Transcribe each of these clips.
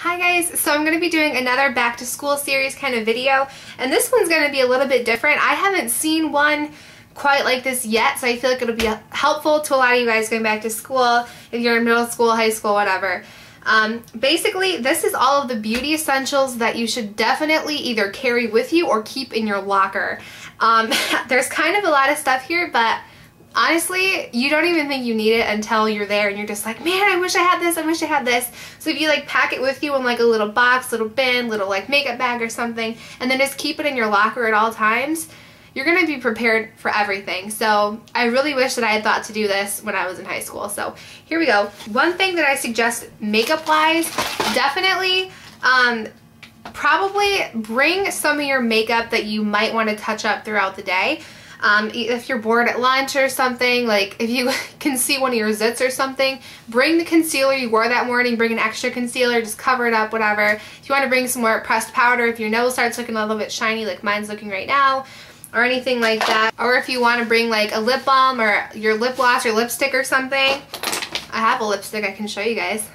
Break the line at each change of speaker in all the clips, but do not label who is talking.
Hi guys, so I'm going to be doing another back to school series kind of video, and this one's going to be a little bit different. I haven't seen one quite like this yet, so I feel like it'll be helpful to a lot of you guys going back to school, if you're in middle school, high school, whatever. Basically, this is all of the beauty essentials that you should definitely either carry with you or keep in your locker. There's kind of a lot of stuff here, but honestly, you don't even think you need it until you're there and you're just like, man, I wish I had this, I wish I had this. So if you like pack it with you in like a little box, little bin, little like makeup bag or something, and then just keep it in your locker at all times, you're going to be prepared for everything. So I really wish that I had thought to do this when I was in high school. So here we go. One thing that I suggest makeup wise, definitely probably bring some of your makeup that you might want to touch up throughout the day. If you're bored at lunch or something, like if you can see one of your zits or something, bring the concealer you wore that morning, bring an extra concealer, just cover it up, whatever. If you want to bring some more pressed powder, if your nose starts looking a little bit shiny like mine's looking right now, or anything like that. Or if you want to bring like a lip balm or your lip gloss or lipstick or something. I have a lipstick I can show you guys.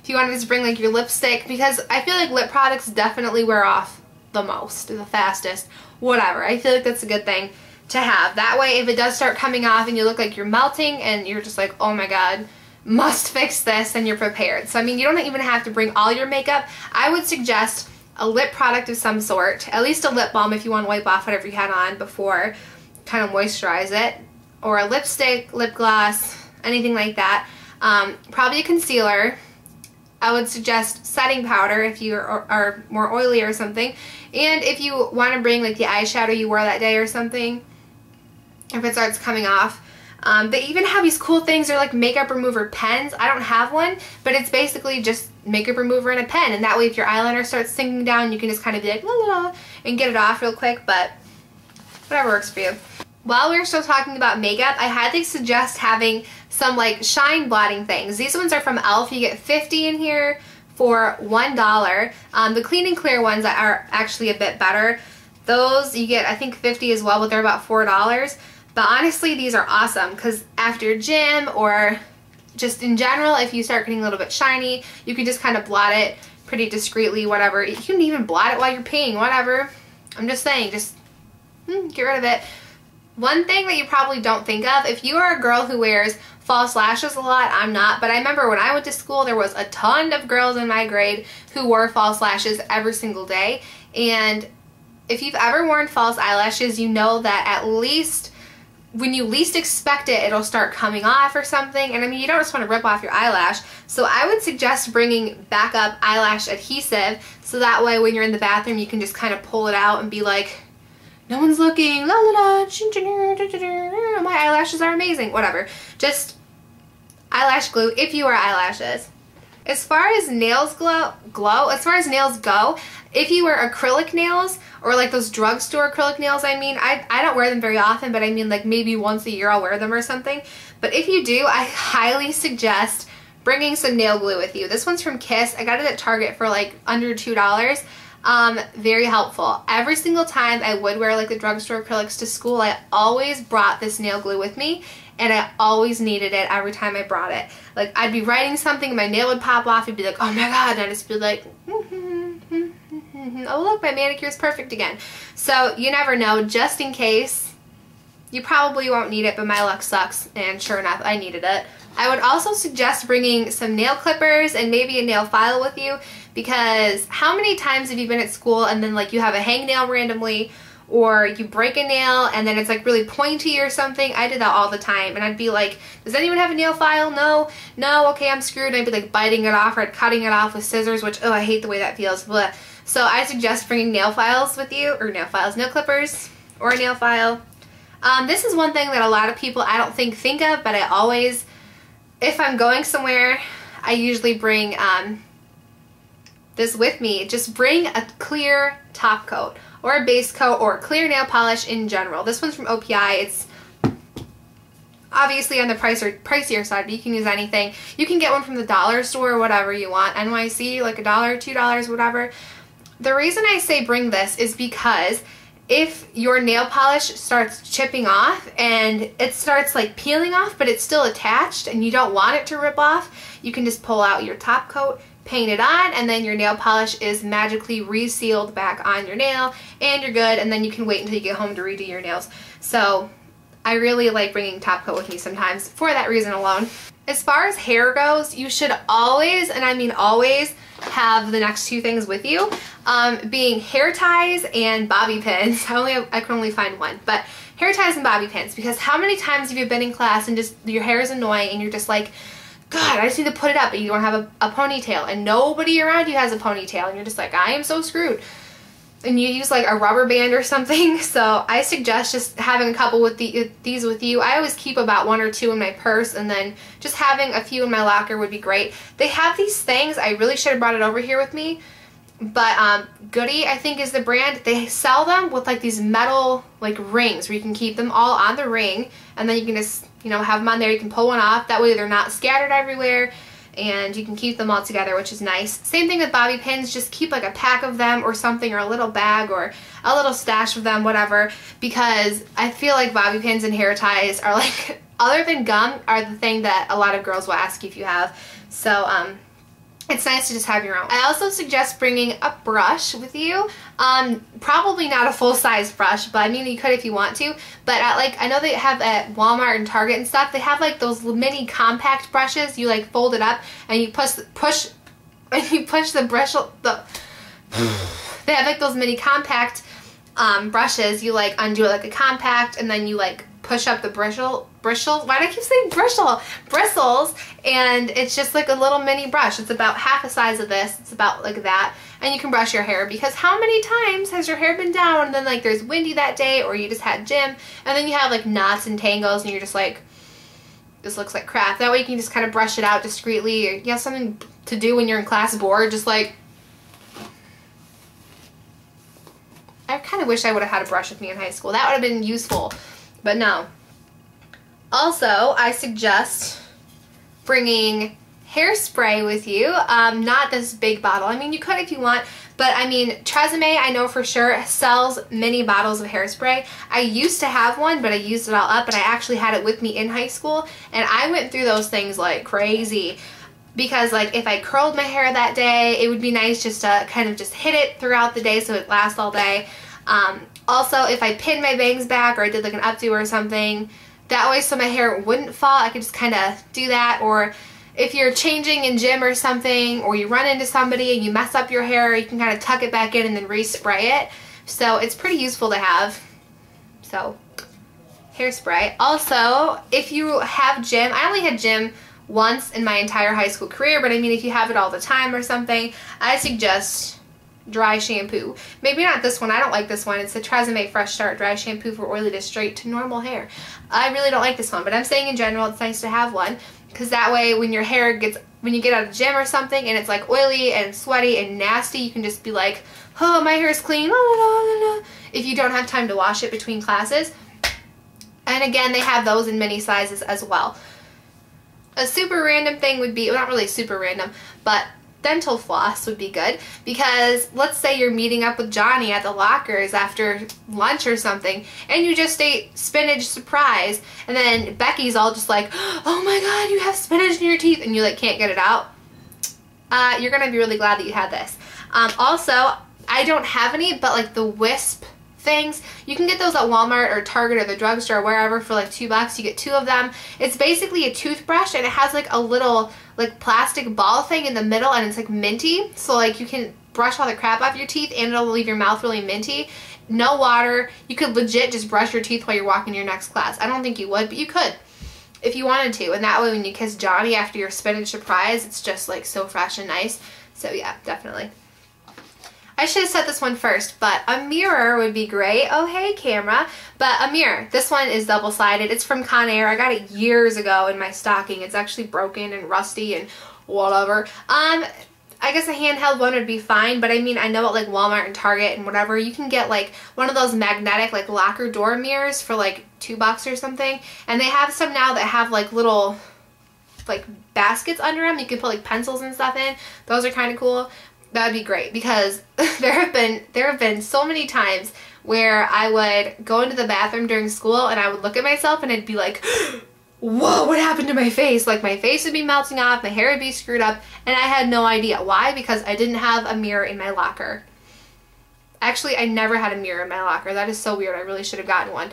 If you want to just bring like your lipstick, because I feel like lip products definitely wear off the most, the fastest, whatever. I feel like that's a good thing to have. That way if it does start coming off and you look like you're melting and you're just like, oh my god, must fix this, and you're prepared. So I mean, you don't even have to bring all your makeup. I would suggest a lip product of some sort, at least a lip balm if you want to wipe off whatever you had on before, kind of moisturize it, or a lipstick, lip gloss, anything like that. Probably a concealer. I would suggest setting powder if you are more oily or something. And if you want to bring like the eyeshadow you wore that day or something, if it starts coming off. They even have these cool things. They're like makeup remover pens. I don't have one, but it's basically just makeup remover and a pen. And that way if your eyeliner starts sinking down, you can just kind of be like, la la la, and get it off real quick, but whatever works for you. While we're still talking about makeup, I highly suggest having some like shine blotting things. These ones are from e.l.f. You get 50 in here for $1. The clean and clear ones are actually a bit better. Those you get, I think, 50 as well, but they're about $4. But honestly, these are awesome because after gym or just in general, if you start getting a little bit shiny, you can just kind of blot it pretty discreetly, whatever. You can even blot it while you're peeing, whatever. I'm just saying, just get rid of it. One thing that you probably don't think of, if you are a girl who wears false lashes a lot, I'm not, but I remember when I went to school, there was a ton of girls in my grade who wore false lashes every single day. And if you've ever worn false eyelashes, you know that at least when you least expect it, it'll start coming off or something. And I mean, you don't just want to rip off your eyelash. So I would suggest bringing backup eyelash adhesive, so that way when you're in the bathroom, you can just kind of pull it out and be like, no one's looking, la la la, my eyelashes are amazing, whatever. Just eyelash glue if you wear eyelashes. As far as nails as far as nails go, if you wear acrylic nails, or like those drugstore acrylic nails, I mean, I don't wear them very often, but I mean like maybe once a year I'll wear them or something. But if you do, I highly suggest bringing some nail glue with you. This one's from Kiss. I got it at Target for like under $2. Very helpful. Every single time I would wear like the drugstore acrylics to school, I always brought this nail glue with me, and I always needed it every time I brought it. Like I'd be writing something and my nail would pop off, it'd be like, oh my god, and I'd just be like, oh look, my manicure's perfect again. So you never know, just in case. You probably won't need it, but my luck sucks, and sure enough, I needed it. I would also suggest bringing some nail clippers and maybe a nail file with you, because how many times have you been at school and then like you have a hangnail randomly, or you break a nail and then it's like really pointy or something? I did that all the time, and I'd be like, does anyone have a nail file? No, okay, I'm screwed. And I'd be like biting it off or cutting it off with scissors, which, oh, I hate the way that feels. Blah. So I suggest bringing nail files with you, or nail clippers, or a nail file. This is one thing that a lot of people I don't think of, but I always, if I'm going somewhere, I usually bring this with me. Just bring a clear top coat, or a base coat, or clear nail polish in general. This one's from OPI. It's obviously on the pricier side, but you can use anything. You can get one from the dollar store or whatever you want. NYC, like $1, $2, whatever. The reason I say bring this is because if your nail polish starts chipping off and it starts like peeling off, but it's still attached and you don't want it to rip off, you can just pull out your top coat, paint it on, and then your nail polish is magically resealed back on your nail, and you're good, and then you can wait until you get home to redo your nails. So I really like bringing top coat with me sometimes for that reason alone. As far as hair goes, you should always, and I mean always, have the next two things with you, being hair ties and bobby pins. I can only find one, but hair ties and bobby pins, because how many times have you been in class and just your hair is annoying and you're just like, God, I just need to put it up, but you don't have a ponytail, and nobody around you has a ponytail, and you're just like, I am so screwed. And you use like a rubber band or something. So I suggest just having a couple with these with you. I always keep about one or two in my purse, and then just having a few in my locker would be great. They have these things, I really should have brought it over here with me, but Goody, I think, is the brand. They sell them with like these metal like rings where you can keep them all on the ring, and then you can just, you know, have them on there. You can pull one off. That way they're not scattered everywhere, and you can keep them all together, which is nice. Same thing with bobby pins. Just keep like a pack of them or something, or a little bag or a little stash of them, whatever, because I feel like bobby pins and hair ties are like, other than gum, are the thing that a lot of girls will ask you if you have. So it's nice to just have your own. I also suggest bringing a brush with you. Probably not a full-size brush, but I mean, you could if you want to. But I know they have at Walmart and Target and stuff, they have like those mini compact brushes. You like fold it up and you push the brush. They have like those mini compact brushes. You like undo it like a compact, and then you like push up the bristles. Why do I keep saying bristle? Bristles, and it's just like a little mini brush. It's about half the size of this. It's about like that, and you can brush your hair, because how many times has your hair been down and then like there's windy that day, or you just had gym, and then you have like knots and tangles, and you're just like, this looks like crap. That way you can just kind of brush it out discreetly, or you have something to do when you're in class bored, just like, I kind of wish I would have had a brush with me in high school. That would have been useful, but no. Also, I suggest bringing hairspray with you. Not this big bottle. I mean, you could if you want, but I mean, Tresemme, I know for sure, sells mini bottles of hairspray. I used to have one, but I used it all up, and I actually had it with me in high school, and I went through those things like crazy. Because like if I curled my hair that day, it would be nice just to kind of just hit it throughout the day so it lasts all day. Also, if I pinned my bangs back, or I did like an updo or something, that way so my hair wouldn't fall, I could just kind of do that. Or if you're changing in gym or something, or you run into somebody and you mess up your hair, you can kind of tuck it back in and then respray it. So it's pretty useful to have. So hairspray. Also, if you have gym, I only had gym once in my entire high school career, but I mean, if you have it all the time or something, I suggest dry shampoo. Maybe not this one. I don't like this one. It's the Tresemme Fresh Start Dry Shampoo for oily to straight to normal hair. I really don't like this one, but I'm saying in general it's nice to have one, because that way when your hair gets, when you get out of the gym or something and it's like oily and sweaty and nasty, you can just be like, oh, my hair is clean, la, la, la, la, if you don't have time to wash it between classes. And again, they have those in mini sizes as well. A super random thing would be, well, not really super random, but dental floss would be good, because let's say you're meeting up with Johnny at the lockers after lunch or something, and you just ate spinach surprise, and then Becky's all just like, oh my god, you have spinach in your teeth, and you like can't get it out. You're gonna be really glad that you had this. Also, I don't have any, but like the wisp things, you can get those at Walmart or Target or the drugstore or wherever for like $2. You get 2 of them. It's basically a toothbrush, and it has like a little like plastic ball thing in the middle, and it's like minty, so like you can brush all the crap off your teeth and it'll leave your mouth really minty. No water. You could legit just brush your teeth while you're walking to your next class. I don't think you would, but you could if you wanted to, and that way when you kiss Johnny after your spinach surprise, it's just like so fresh and nice. So yeah, definitely. I should have said this one first, but a mirror would be great. Oh, hey, camera. But a mirror. This one is double-sided. It's from Conair. I got it years ago in my stocking. It's actually broken and rusty and whatever. I guess a handheld one would be fine, but I mean, I know at like Walmart and Target and whatever, you can get like one of those magnetic like locker door mirrors for like $2 or something. And they have some now that have like little like baskets under them. You can put like pencils and stuff in. Those are kind of cool. That would be great, because there have been so many times where I would go into the bathroom during school and I would look at myself and I'd be like, whoa, what happened to my face? Like, my face would be melting off, my hair would be screwed up, and I had no idea. Why? Because I didn't have a mirror in my locker. Actually, I never had a mirror in my locker. That is so weird. I really should have gotten one.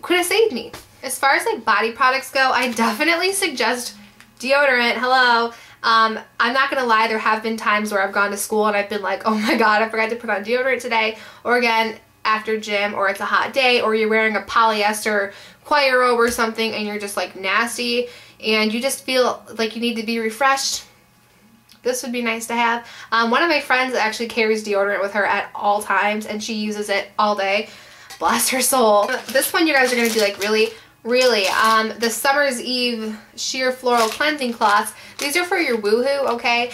Could have saved me. As far as like body products go, I definitely suggest deodorant. Hello. I'm not gonna lie, there have been times where I've gone to school and I've been like, oh my god, I forgot to put on deodorant today. Or again, after gym, or it's a hot day, or you're wearing a polyester choir robe or something and you're just like nasty and you just feel like you need to be refreshed. This would be nice to have. One of my friends actually carries deodorant with her at all times and she uses it all day. Bless her soul. This one you guys are gonna be like, really? Really? The Summer's Eve Sheer Floral Cleansing Cloths. These are for your woohoo, okay?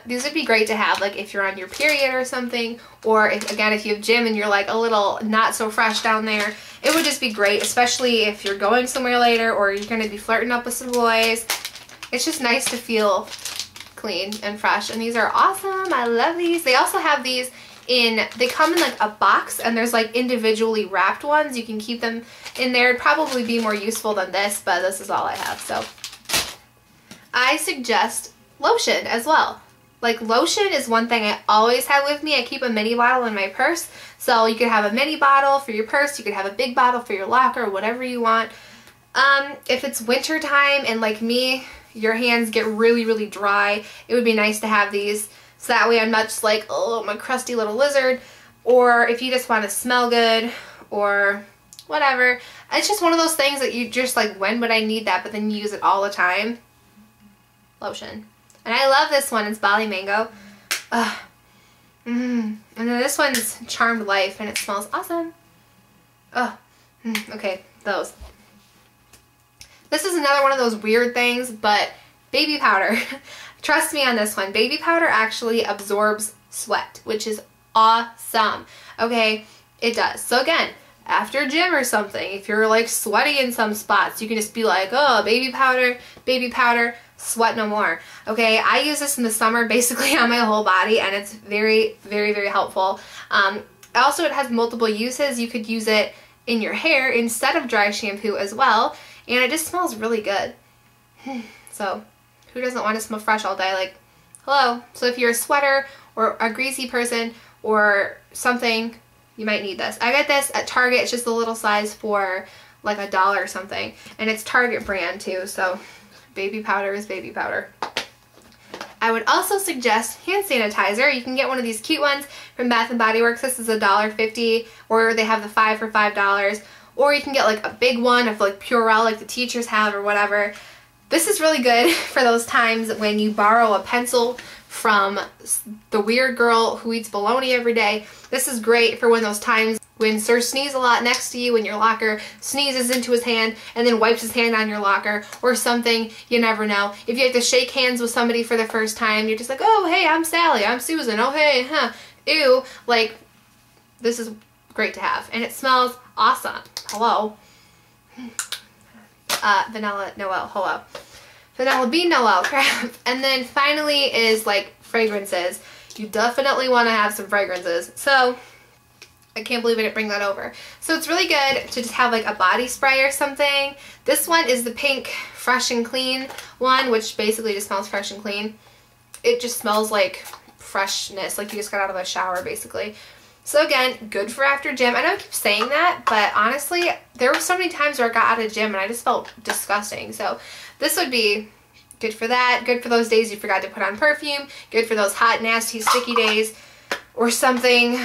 These would be great to have, like if you're on your period or something, or if, again, if you have gym and you're like a little not so fresh down there, it would just be great, especially if you're going somewhere later or you're gonna be flirting up with some boys. It's just nice to feel clean and fresh, and these are awesome. I love these. They also have these they come in like a box, and there's like individually wrapped ones. You can keep them in there. It'd probably be more useful than this, but this is all I have. So I suggest lotion as well. Like, lotion is one thing I always have with me. I keep a mini bottle in my purse, so you could have a mini bottle for your purse, you could have a big bottle for your locker, whatever you want. If it's winter time and like me, your hands get really, really dry, it would be nice to have these, so that way I'm not just like, oh, my crusty little lizard. Or if you just want to smell good or whatever. It's just one of those things that you just like, when would I need that? But then you use it all the time. Lotion. And I love this one. It's Bali Mango. And then this one's Charmed Life, and it smells awesome. Okay, those. This is another one of those weird things, but baby powder. Trust me on this one. Baby powder actually absorbs sweat, which is awesome. Okay, it does. So again, after gym or something, if you're like sweaty in some spots, you can just be like, oh, baby powder, sweat no more. Okay, I use this in the summer basically on my whole body, and it's very, very, very helpful. Also, it has multiple uses. You could use it in your hair instead of dry shampoo as well, and it just smells really good. So who doesn't want to smell fresh all day? Like, hello. So if you're a sweater or a greasy person or something, you might need this. I got this at Target. It's just a little size for like $1 or something, and it's Target brand too, so baby powder is baby powder. I would also suggest hand sanitizer. You can get one of these cute ones from Bath & Body Works. This is $1.50, or they have the 5 for $5. Or you can get like a big one of like Purell, like the teachers have or whatever. This is really good for those times when you borrow a pencil from the weird girl who eats bologna every day. This is great for when those times when Sir Sneeze-a-Lot next to you in your locker sneezes into his hand and then wipes his hand on your locker or something. You never know. If you have to shake hands with somebody for the first time, you're just like, oh, hey, I'm Sally, I'm Susan, oh, hey, huh, ew. Like, this is great to have. And it smells awesome. Hello. Vanilla Noel, hello. Vanilla Bean Noel, crap. And then finally is like fragrances. You definitely want to have some fragrances. So I can't believe I didn't bring that over. So it's really good to just have like a body spray or something. This one is the pink Fresh and Clean one, which basically just smells fresh and clean. It just smells like freshness, like you just got out of a shower basically. So again, good for after gym. I know I keep saying that, but honestly, there were so many times where I got out of gym and I just felt disgusting. So this would be good for that. Good for those days you forgot to put on perfume. Good for those hot, nasty, sticky days or something.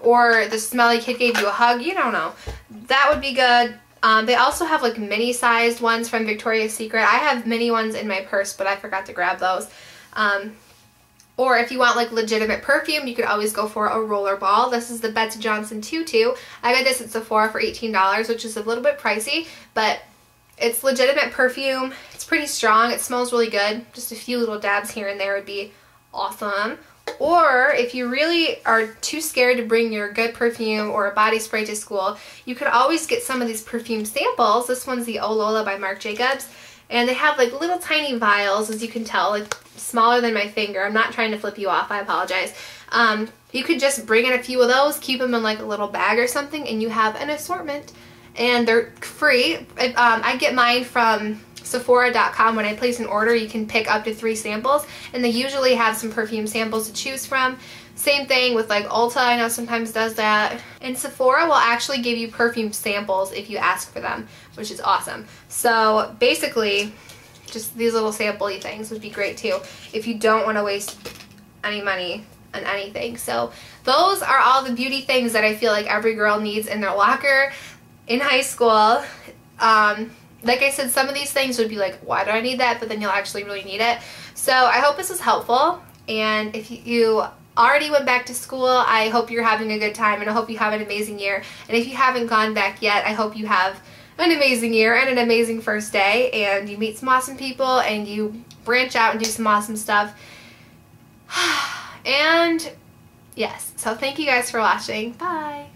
Or the smelly kid gave you a hug. You don't know. That would be good. They also have like mini-sized ones from Victoria's Secret. I have mini ones in my purse, but I forgot to grab those. Or if you want like legitimate perfume, you could always go for a roller ball. This is the Betsy Johnson Tutu. I got this at Sephora for $18, which is a little bit pricey, but it's legitimate perfume. It's pretty strong. It smells really good. Just a few little dabs here and there would be awesome. Or if you really are too scared to bring your good perfume or a body spray to school, you could always get some of these perfume samples. This one's the Oh Lola by Marc Jacobs. And they have like little tiny vials, as you can tell, like smaller than my finger. I'm not trying to flip you off, I apologize. You could just bring in a few of those, keep them in like a little bag or something, and you have an assortment. and they're free. I get mine from Sephora.com. When I place an order, you can pick up to 3 samples, and they usually have some perfume samples to choose from. Same thing with like Ulta, I know sometimes does that. And Sephora will actually give you perfume samples if you ask for them, which is awesome. So basically, just these little sample-y things would be great too if you don't want to waste any money on anything. So those are all the beauty things that I feel like every girl needs in their locker in high school. Like I said, some of these things would be like, why do I need that? But then you'll actually really need it. So I hope this was helpful. And if you already went back to school, I hope you're having a good time, and I hope you have an amazing year. And if you haven't gone back yet, I hope you have an amazing year and an amazing first day, and you meet some awesome people and you branch out and do some awesome stuff. And yes, so thank you guys for watching. Bye.